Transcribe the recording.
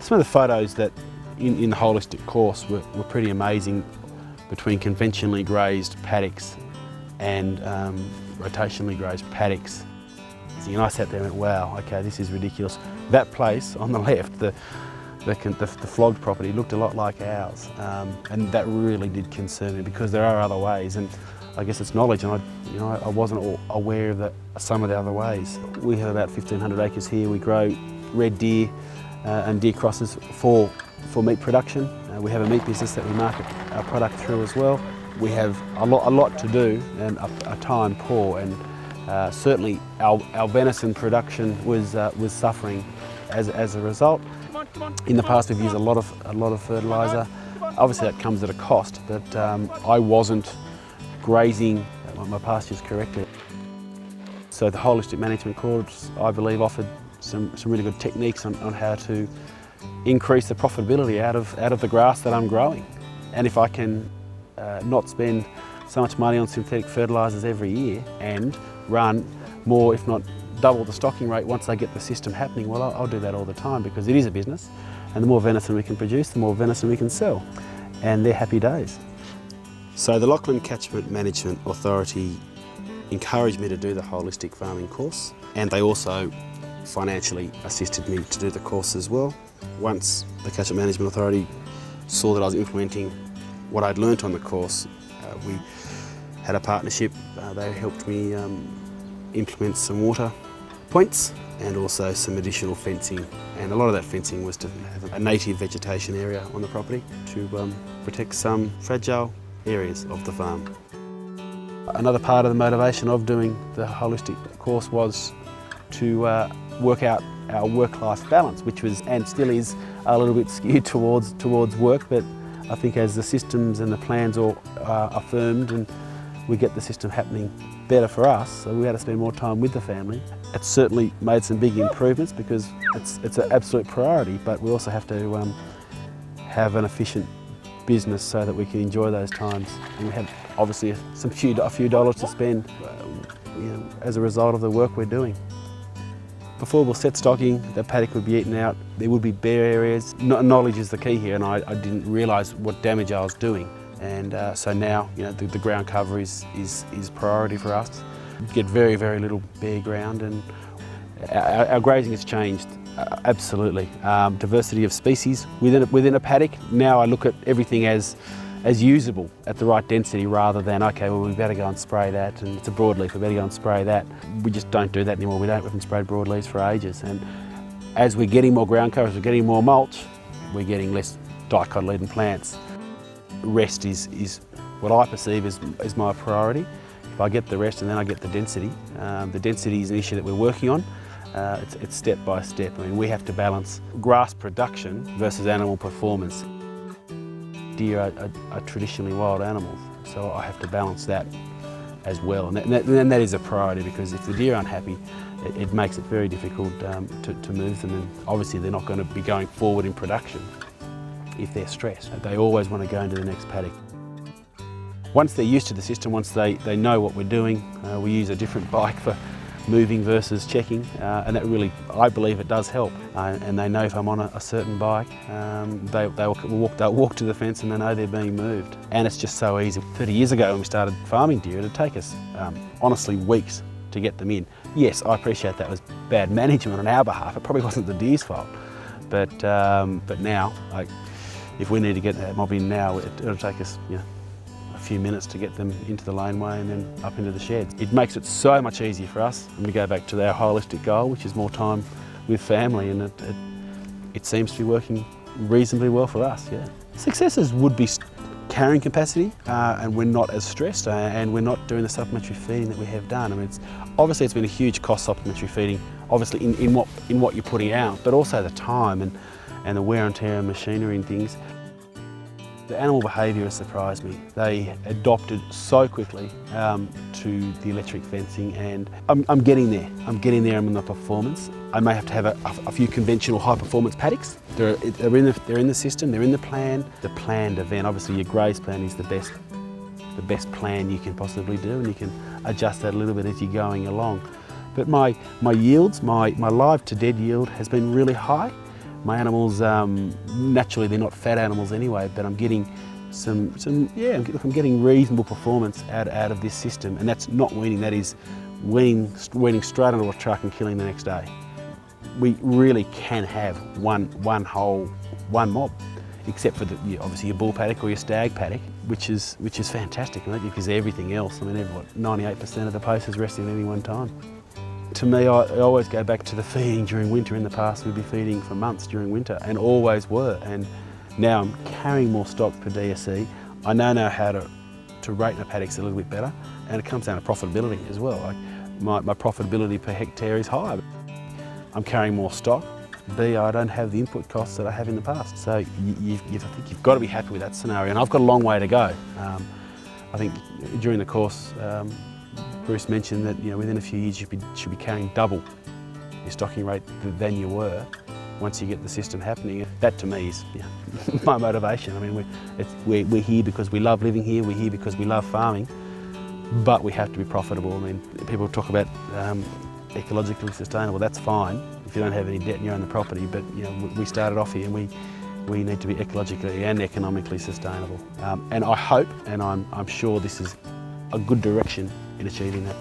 Some of the photos that in the holistic course were pretty amazing, between conventionally grazed paddocks and rotationally grazed paddocks. And I sat there and went, wow, okay, this is ridiculous. That place on the left, the flogged property, looked a lot like ours, and that really did concern me, because there are other ways, and I guess it's knowledge, and I wasn't aware of some of the other ways. We have about 1,500 acres here. We grow red deer and deer crosses for meat production. We have a meat business that we market our product through as well. We have a lot to do and a time poor, and certainly our venison production was suffering as a result. In the past we've used a lot of fertiliser. Obviously that comes at a cost, but I wasn't grazing my pastures correctly. So the holistic management course, I believe, offered some really good techniques on how to increase the profitability out of the grass that I'm growing. And if I can not spend so much money on synthetic fertilisers every year and run more, if not double the stocking rate once I get the system happening, well, I'll do that all the time, because it is a business, and the more venison we can produce, the more venison we can sell, and they're happy days. So the Lachlan Catchment Management Authority encouraged me to do the holistic farming course, and they also financially assisted me to do the course as well. Once the Catchment Management Authority saw that I was implementing what I'd learnt on the course, we had a partnership. They helped me implement some water points and also some additional fencing, and a lot of that fencing was to have a native vegetation area on the property to protect some fragile areas of the farm. Another part of the motivation of doing the holistic course was to work out our work-life balance, which was and still is a little bit skewed towards work, but I think as the systems and the plans are affirmed and we get the system happening better for us, so we had to spend more time with the family. It's certainly made some big improvements, because it's an absolute priority, but we also have to have an efficient business so that we can enjoy those times. And we have obviously a few dollars to spend as a result of the work we're doing. Before we'll set stocking, the paddock would be eaten out. There would be bare areas. Knowledge is the key here, and I didn't realise what damage I was doing. And so now, the ground cover is priority for us. We get very, very little bare ground, and our grazing has changed, absolutely. Diversity of species within a paddock. Now I look at everything as usable at the right density, rather than, okay, well, we better go and spray that, and it's a broadleaf, we better go and spray that. We just don't do that anymore. We haven't sprayed broadleaves for ages, and as we're getting more ground cover, as we're getting more mulch, we're getting less dicotyledon plants. Rest is what I perceive as my priority. If I get the rest and then I get the density. The density is an issue that we're working on. It's step by step. I mean, we have to balance grass production versus animal performance. Deer are traditionally wild animals, so I have to balance that as well. And that is a priority, because if the deer aren't happy, it makes it very difficult to move them, and obviously they're not going to be going forward in production if they're stressed. They always want to go into the next paddock. Once they're used to the system, once they know what we're doing, we use a different bike for moving versus checking, and that really, I believe it does help. And they know if I'm on a certain bike, they'll walk to the fence and they know they're being moved. And it's just so easy. 30 years ago when we started farming deer, it'd take us honestly weeks to get them in. Yes, I appreciate that was bad management on our behalf. It probably wasn't the deer's fault, but now, if we need to get that mob in now, it'll take us a few minutes to get them into the laneway and then up into the sheds. It makes it so much easier for us, and we go back to our holistic goal, which is more time with family, and it seems to be working reasonably well for us. Yeah. Successes would be carrying capacity, and we're not as stressed, and we're not doing the supplementary feeding that we have done. I mean, obviously it's been a huge cost, supplementary feeding, obviously in what you're putting out, but also the time and the wear and tear of machinery and things. The animal behaviour has surprised me. They adopted so quickly to the electric fencing, and I'm getting there. I'm in the performance. I may have to have a few conventional high performance paddocks. They're in the system, they're in the plan. The planned event, obviously your graze plan is the best plan you can possibly do, and you can adjust that a little bit as you're going along. But my yields, my live to dead yield has been really high, My animals, naturally they're not fat animals anyway, but I'm getting I'm getting reasonable performance out of this system, and that's not weaning, that is weaning straight onto a truck and killing the next day. We really can have one mob, except for obviously your bull paddock or your stag paddock, which is fantastic, because everything else, 98% of the post is resting at any one time. To me, I always go back to the feeding during winter. In the past, we'd be feeding for months during winter, and always were. And now I'm carrying more stock per DSE. I know how to rate my paddocks a little bit better, and it comes down to profitability as well. Like my profitability per hectare is higher. I'm carrying more stock. B, I don't have the input costs that I have in the past. So I think you've got to be happy with that scenario, and I've got a long way to go. I think during the course, Bruce mentioned that within a few years you should be carrying double your stocking rate than you were once you get the system happening. That to me is my motivation. I mean, we're here because we love living here, we're here because we love farming, but we have to be profitable. I mean, people talk about ecologically sustainable, that's fine if you don't have any debt and you own the property, but we started off here and we need to be ecologically and economically sustainable. And I hope, and I'm sure this is a good direction in achieving that.